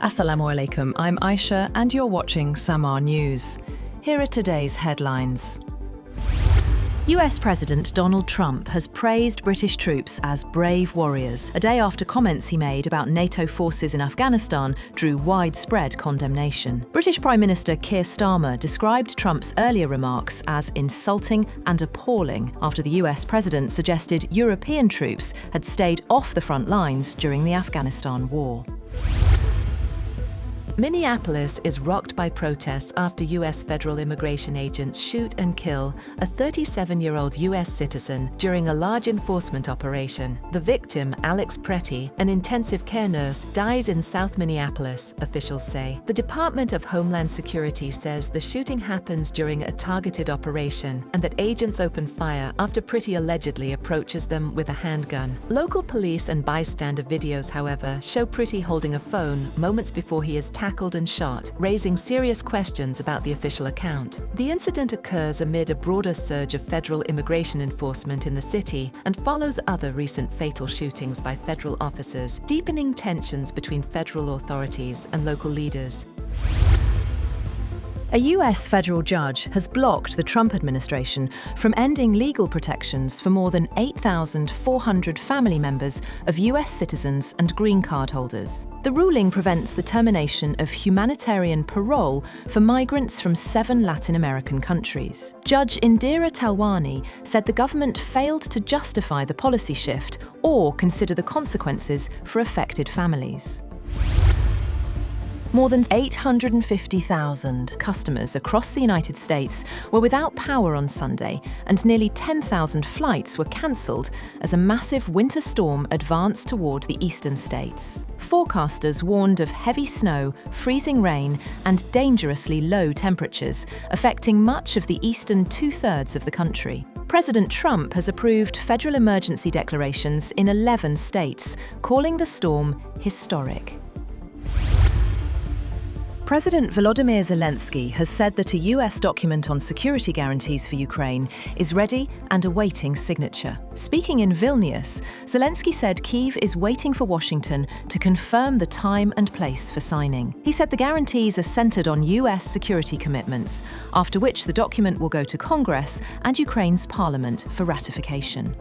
Assalamu alaikum, I'm Aisha and you're watching Samaa News. Here are today's headlines. US President Donald Trump has praised British troops as brave warriors, a day after comments he made about NATO forces in Afghanistan drew widespread condemnation. British Prime Minister Keir Starmer described Trump's earlier remarks as insulting and appalling after the US President suggested European troops had stayed off the front lines during the Afghanistan war. Minneapolis is rocked by protests after U.S. federal immigration agents shoot and kill a 37-year-old U.S. citizen during a large enforcement operation. The victim, Alex Pretty, an intensive care nurse, dies in South Minneapolis, officials say. The Department of Homeland Security says the shooting happens during a targeted operation and that agents open fire after Pretty allegedly approaches them with a handgun. Local police and bystander videos, however, show Pretty holding a phone moments before he is tackled and shot, raising serious questions about the official account. The incident occurs amid a broader surge of federal immigration enforcement in the city and follows other recent fatal shootings by federal officers, deepening tensions between federal authorities and local leaders. A US federal judge has blocked the Trump administration from ending legal protections for more than 8,400 family members of US citizens and green card holders. The ruling prevents the termination of humanitarian parole for migrants from 7 Latin American countries. Judge Indira Talwani said the government failed to justify the policy shift or consider the consequences for affected families. More than 850,000 customers across the United States were without power on Sunday, and nearly 10,000 flights were cancelled as a massive winter storm advanced toward the eastern states. Forecasters warned of heavy snow, freezing rain, and dangerously low temperatures, affecting much of the eastern two-thirds of the country. President Trump has approved federal emergency declarations in 11 states, calling the storm historic. President Volodymyr Zelensky has said that a US document on security guarantees for Ukraine is ready and awaiting signature. Speaking in Vilnius, Zelensky said Kyiv is waiting for Washington to confirm the time and place for signing. He said the guarantees are centered on US security commitments, after which the document will go to Congress and Ukraine's parliament for ratification.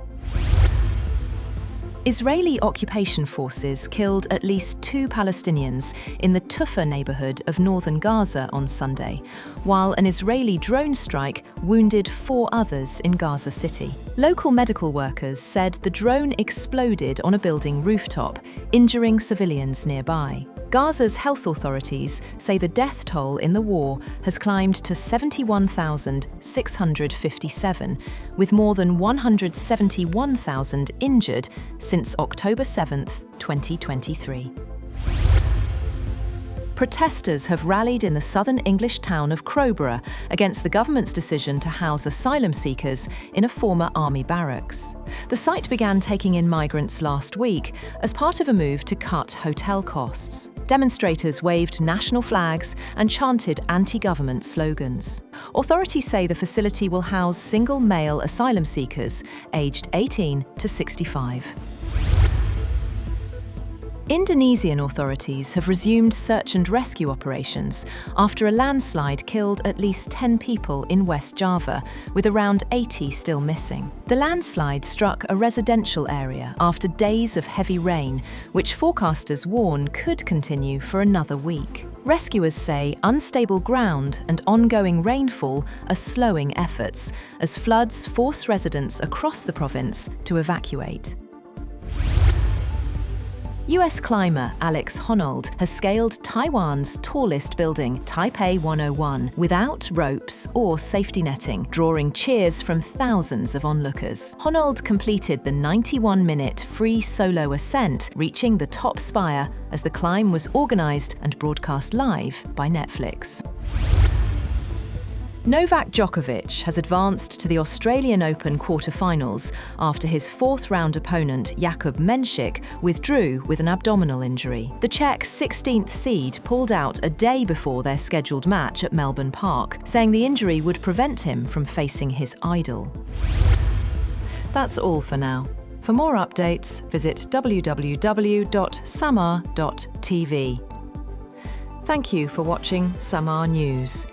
Israeli occupation forces killed at least 2 Palestinians in the Tufa neighborhood of northern Gaza on Sunday, while an Israeli drone strike wounded 4 others in Gaza City. Local medical workers said the drone exploded on a building rooftop, injuring civilians nearby. Gaza's health authorities say the death toll in the war has climbed to 71,657, with more than 171,000 injured since October 7, 2023. Protesters have rallied in the southern English town of Crowborough against the government's decision to house asylum seekers in a former army barracks. The site began taking in migrants last week as part of a move to cut hotel costs. Demonstrators waved national flags and chanted anti-government slogans. Authorities say the facility will house single male asylum seekers aged 18 to 65. Indonesian authorities have resumed search and rescue operations after a landslide killed at least 10 people in West Java, with around 80 still missing. The landslide struck a residential area after days of heavy rain, which forecasters warn could continue for another week. Rescuers say unstable ground and ongoing rainfall are slowing efforts as floods force residents across the province to evacuate. US climber Alex Honnold has scaled Taiwan's tallest building, Taipei 101, without ropes or safety netting, drawing cheers from thousands of onlookers. Honnold completed the 91-minute free solo ascent, reaching the top spire as the climb was organised and broadcast live by Netflix. Novak Djokovic has advanced to the Australian Open quarter-finals after his fourth-round opponent Jakub Mensik withdrew with an abdominal injury. The Czech 16th seed pulled out a day before their scheduled match at Melbourne Park, saying the injury would prevent him from facing his idol. That's all for now. For more updates, visit www.samaa.tv. Thank you for watching Samaa News.